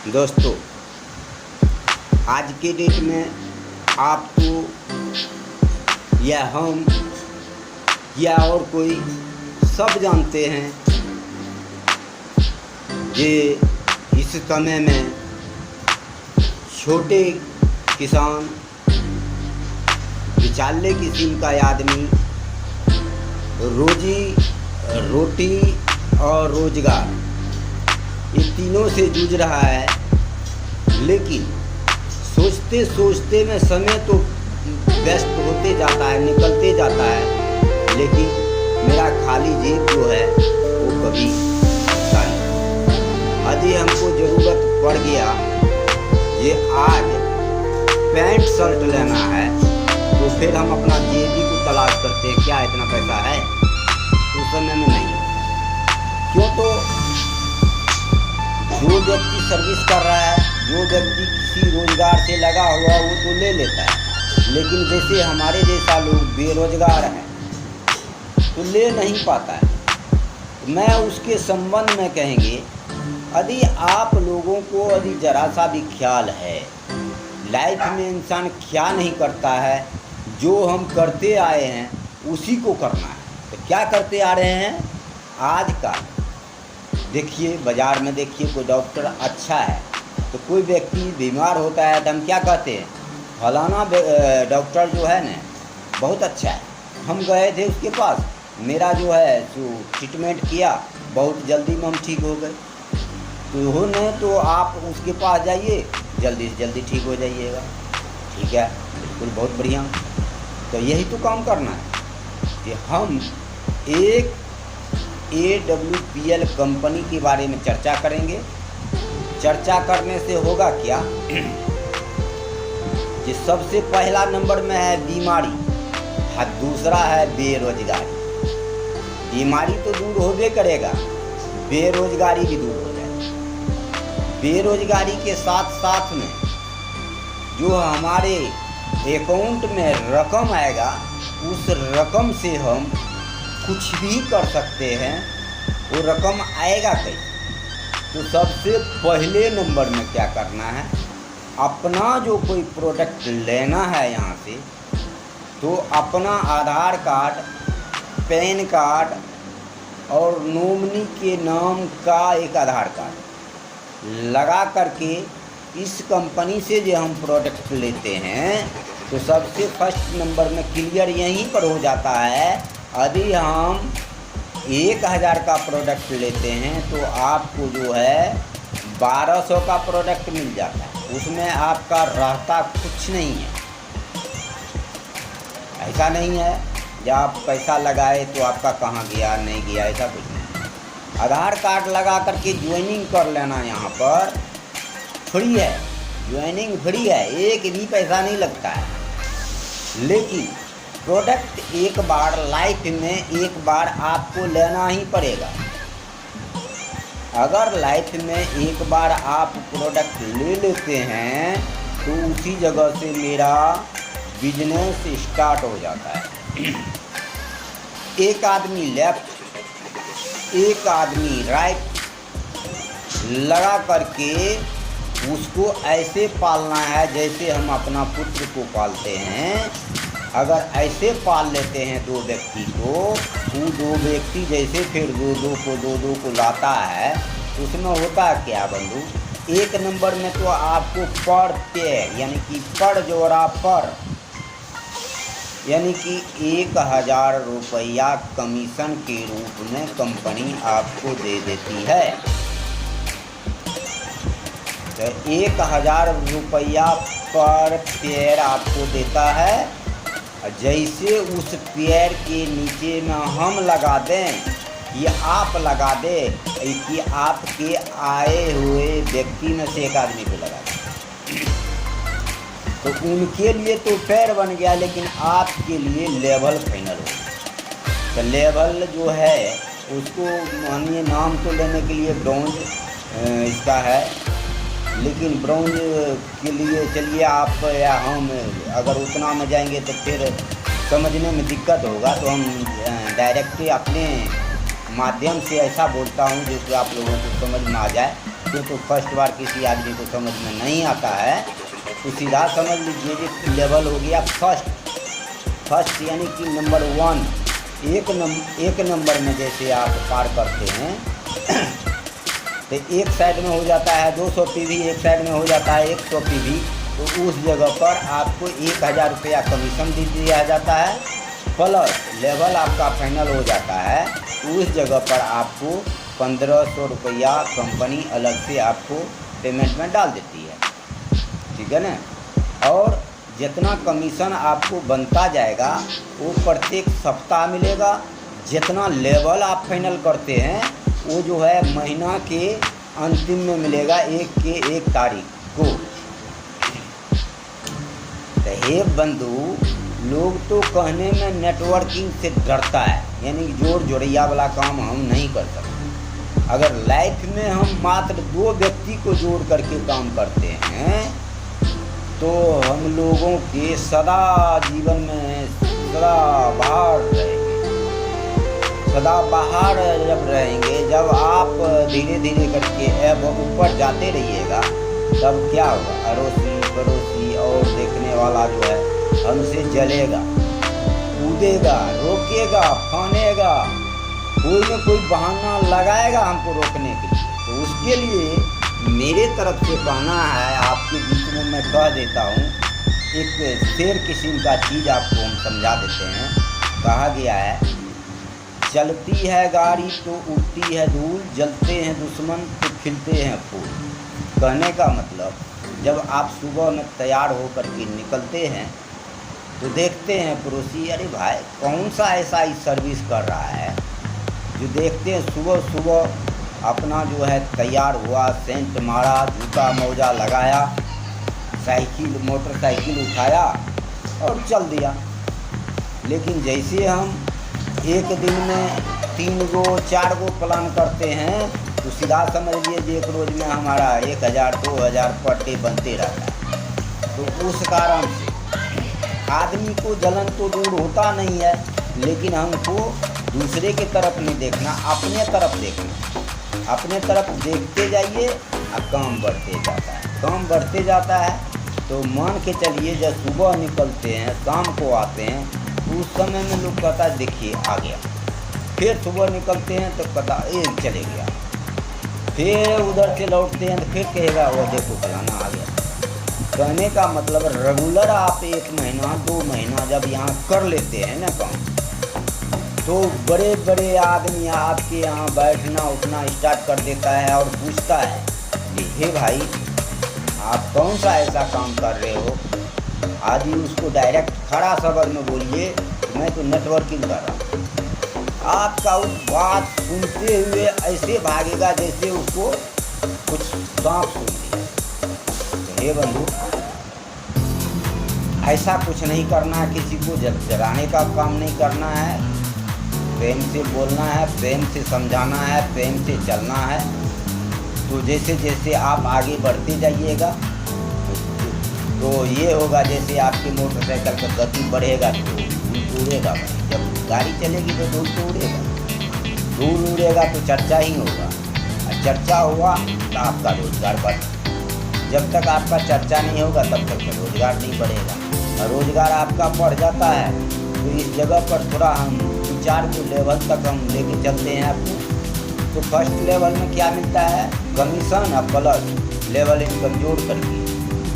दोस्तों, आज के डेट में आपको या हम या और कोई सब जानते हैं कि इस समय में छोटे किसान, बिचाले किस्म का आदमी रोटी और रोजगार ये तीनों से जूझ रहा है। लेकिन सोचते सोचते में समय तो व्यस्त होते जाता है, निकलते जाता है, लेकिन मेरा खाली जेब जो है वो कभी खाली। यदि हमको ज़रूरत पड़ गया ये आज पैंट शर्ट लेना है तो फिर हम अपना जेबी को तलाश करते हैं, क्या इतना पैसा है? उस समय में नहीं। क्यों? तो जो व्यक्ति सर्विस कर रहा है, जो व्यक्ति किसी रोजगार से लगा हुआ वो तो ले लेता है, लेकिन जैसे हमारे जैसा लोग बेरोजगार हैं तो ले नहीं पाता है। मैं उसके संबंध में कहेंगे, यदि आप लोगों को यदि जरा सा भी ख्याल है, लाइफ में इंसान क्या नहीं करता है, जो हम करते आए हैं उसी को करना है। तो क्या करते आ रहे हैं? आज का देखिए, बाज़ार में देखिए, कोई डॉक्टर अच्छा है तो कोई व्यक्ति बीमार होता है तो हम क्या कहते हैं, फलाना डॉक्टर जो है ना बहुत अच्छा है, हम गए थे उसके पास, मेरा जो है जो ट्रीटमेंट किया बहुत जल्दी में हम ठीक हो गए। तो हो नहीं तो आप उसके पास जाइए, जल्दी से जल्दी ठीक हो जाइएगा। ठीक है, बिल्कुल, बहुत बढ़िया। तो यही तो काम करना है कि हम एक AWPL कंपनी के बारे में चर्चा करेंगे। चर्चा करने से होगा क्या कि सबसे पहला नंबर में है बीमारी और दूसरा है बेरोजगारी। बीमारी तो दूर होबे करेगा, बेरोजगारी भी दूर हो जाएगी। बेरोजगारी के साथ साथ में जो हमारे अकाउंट में रकम आएगा, उस रकम से हम कुछ भी कर सकते हैं। वो रकम आएगा कैसे? तो सबसे पहले नंबर में क्या करना है, अपना जो कोई प्रोडक्ट लेना है यहाँ से, तो अपना आधार कार्ड, पैन कार्ड और नॉमिनी के नाम का एक आधार कार्ड लगा करके इस कंपनी से जो हम प्रोडक्ट लेते हैं, तो सबसे फर्स्ट नंबर में क्लियर यहीं पर हो जाता है। यदि हम 1000 का प्रोडक्ट लेते हैं तो आपको जो है 1200 का प्रोडक्ट मिल जाता है, उसमें आपका रहता कुछ नहीं है। ऐसा नहीं है जब आप पैसा लगाए तो आपका कहाँ गया नहीं गया, ऐसा कुछ नहीं। आधार कार्ड लगा करके ज्वाइनिंग कर लेना, यहाँ पर फ्री है, ज्वाइनिंग फ्री है, एक भी पैसा नहीं लगता है। लेकिन प्रोडक्ट एक बार लाइफ में एक बार आपको लेना ही पड़ेगा। अगर लाइफ में एक बार आप प्रोडक्ट ले लेते हैं तो उसी जगह से मेरा बिजनेस स्टार्ट हो जाता है। एक आदमी लेफ्ट, एक आदमी राइट लगा करके उसको ऐसे पालना है जैसे हम अपना पुत्र को पालते हैं। अगर ऐसे पाल लेते हैं दो व्यक्ति को, वो दो व्यक्ति जैसे फिर दो को लाता है, उसमें होता क्या बंधु? एक नंबर में तो आपको पर पेयर यानी कि पर जोड़ा पर यानी कि 1000 रुपया कमीशन के रूप में कंपनी आपको दे देती है। तो 1000 रुपया पर पेयर आपको देता है। जैसे उस पेयर के नीचे में हम लगा दें, ये आप लगा दें कि आपके आए हुए व्यक्ति में से एक आदमी को लगा दें, तो उनके लिए तो पैर बन गया, लेकिन आपके लिए लेवल फाइनल हो। तो लेवल जो है उसको मानिए नाम तो लेने के लिए ब्रॉन्ज इसका है, लेकिन ब्राउन के लिए चलिए आप या हम अगर उतना में जाएंगे तो फिर समझने में दिक्कत होगा। तो हम डायरेक्टली अपने माध्यम से ऐसा बोलता हूँ जो कि आप लोगों को समझ में आ जाए। समझते तो फर्स्ट बार किसी आदमी को समझ में नहीं आता है तो सीधा समझ लीजिए कि लेवल हो गया फर्स्ट यानी कि नंबर 1। एक नंबर में जैसे आप पार करते हैं तो एक साइड में हो जाता है 200 PV, एक साइड में हो जाता है 100 PV, तो उस जगह पर आपको 1000 रुपया कमीशन दे दिया जाता है, प्लस लेवल आपका फाइनल हो जाता है। उस जगह पर आपको 1500 रुपया कंपनी अलग से आपको पेमेंट में डाल देती है, ठीक है ना। और जितना कमीशन आपको बनता जाएगा वो प्रत्येक सप्ताह मिलेगा। जितना लेवल आप फाइनल करते हैं वो जो है महीना के अंतिम में मिलेगा, 1 तारीख को। तो हे बंधु, लोग तो कहने में नेटवर्किंग से डरता है, यानी कि जोड़ जोड़िया वाला काम हम नहीं कर सकते। अगर लाइफ में हम मात्र 2 व्यक्ति को जोड़ करके काम करते हैं तो हम लोगों के सदा जीवन में सदा बाहर जब रहेंगे, जब आप धीरे धीरे करके अब ऊपर जाते रहिएगा तब क्या होगा, अड़ोसी पड़ोसी और देखने वाला जो है हमसे जलेगा, कूदेगा, रोकेगा, फानेगा, कोई न कोई बहाना लगाएगा हमको रोकने के लिए। तो उसके लिए मेरे तरफ से कहना है, आपके बीच में मैं कह देता हूँ, एक शेर किस्म का चीज़ आपको हम समझा देते हैं। कहा गया है, चलती है गाड़ी तो उड़ती है धूल, जलते हैं दुश्मन तो खिलते हैं फूल। कहने का मतलब, जब आप सुबह में तैयार होकर के निकलते हैं तो देखते हैं पड़ोसी, अरे भाई कौन सा ऐसा ही सर्विस कर रहा है, जो देखते हैं सुबह सुबह अपना जो है तैयार हुआ, सेंट मारा, जूता मोजा लगाया, मोटरसाइकिल उठाया और चल दिया। लेकिन जैसे हम एक दिन में 3 गो 4 गो प्लान करते हैं तो सीधा समझ लीजिए एक रोज़ में हमारा 1000 2000 पर डे बनते रहता है। तो उस कारण से आदमी को जलन तो दूर होता नहीं है, लेकिन हमको दूसरे की तरफ नहीं देखना, अपने तरफ देखना। अपने तरफ देखते जाइए और काम बढ़ते जाता है, काम बढ़ते जाता है। तो मान के चलिए जब सुबह निकलते हैं शाम को आते हैं तो उस समय में लोग कहता है देखिए आ गया, फिर सुबह निकलते हैं तो कहता चले गया, फिर उधर से लौटते हैं तो फिर कहेगा वो देखो फलाना आ गया। कहने का मतलब रेगुलर आप 1 महीना 2 महीना जब यहाँ कर लेते हैं ना काम, तो बड़े बड़े आदमी आपके यहाँ बैठना उठना स्टार्ट कर देता है और पूछता है कि हे भाई आप कौन सा ऐसा काम कर रहे हो। आदि उसको डायरेक्ट खड़ा शब्द में बोलिए मैं तो नेटवर्किंग कर रहा हूँ, आपका उस बात सुनते हुए ऐसे भागेगा जैसे उसको कुछ सांप सुन लिया। तो हे बंधु, ऐसा कुछ नहीं करना है, किसी को जलाने का काम नहीं करना है, प्रेम से बोलना है, प्रेम से समझाना है, प्रेम से चलना है। तो जैसे जैसे आप आगे बढ़ते जाइएगा तो ये होगा, जैसे आपके मोटरसाइकिल का गति बढ़ेगा तो धूल उड़ेगा। जब गाड़ी चलेगी तो धूल तो उड़ेगा, धूल उड़ेगा तो चर्चा ही होगा, और चर्चा हुआ तो आपका रोजगार बढ़ेगा। जब तक आपका चर्चा नहीं होगा तब तक रोजगार नहीं बढ़ेगा, और रोजगार आपका बढ़ जाता है तो इस जगह पर थोड़ा हम 4 को लेवल तक हम लेके चलते हैं आपको। तो फर्स्ट लेवल में क्या मिलता है, कमीशन और प्लस लेवल इनकम जोड़ करके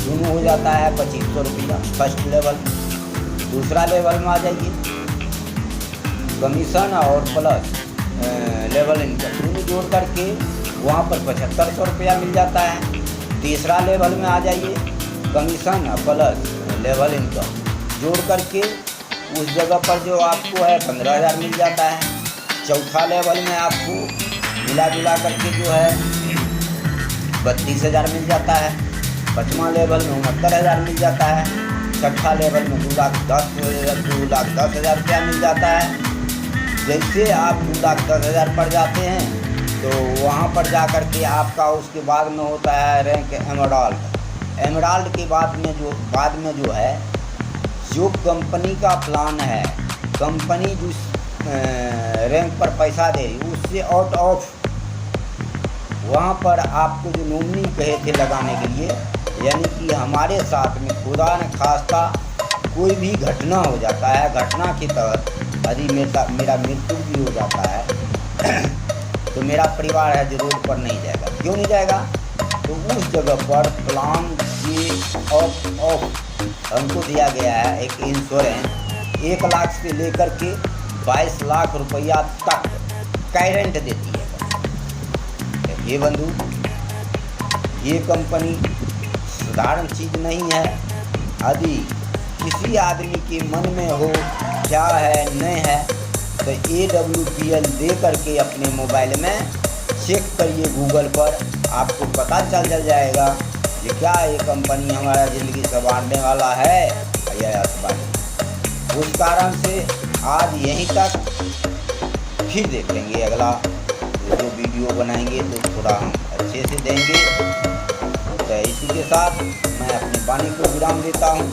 दोनों हो जाता है 2500 रुपया फर्स्ट लेवल। दूसरा लेवल में आ जाइए, कमीशन और प्लस लेवल इनकम दोनों जोड़ करके वहाँ पर 7500 रुपया मिल जाता है। तीसरा लेवल में आ जाइए, कमीशन और प्लस लेवल इनकम जोड़ करके उस जगह पर जो आपको है 15000 मिल जाता है। चौथा लेवल में आपको मिला जुला करके जो है 32000 मिल जाता है। 5वां लेवल में 69,000 मिल जाता है। छठा लेवल में 2,10,000 रुपया मिल जाता है। जैसे आप 2,10,000 पर जाते हैं तो वहाँ पर जा कर के आपका उसके बाद में होता है रैंक एमराल्ड। एमराल्ड के बाद में जो है जो कंपनी का प्लान है, कंपनी जिस रैंक पर पैसा दे रही उससे आउट ऑफ वहाँ पर आपको जो नॉमिनी कहे थे लगाने के लिए, यानी कि हमारे साथ में खुदा न खास्ता कोई भी घटना हो जाता है, घटना के तहत यदि मेरा मृत्यु भी हो जाता है तो मेरा परिवार है जो रोड पर नहीं जाएगा। क्यों नहीं जाएगा? तो उस जगह पर प्लान के ऑफ हमको दिया गया है एक इंश्योरेंस 1 लाख से लेकर के 22 लाख रुपया तक गारंटी देती है। ये बंधु, ये कंपनी साधारण चीज़ नहीं है। यदि किसी आदमी के मन में हो क्या है नहीं है तो AWPL दे करके अपने मोबाइल में चेक करिए, गूगल पर आपको पता चल जाएगा कि क्या ये कंपनी हमारा ज़िंदगी संवारने वाला है या असवार। उस कारण से आज यहीं तक, फिर देख लेंगे अगला जो वीडियो बनाएंगे तो थोड़ा हम अच्छे से देंगे। तो इसी के साथ मैं अपनी वाणी को विराम देता हूँ।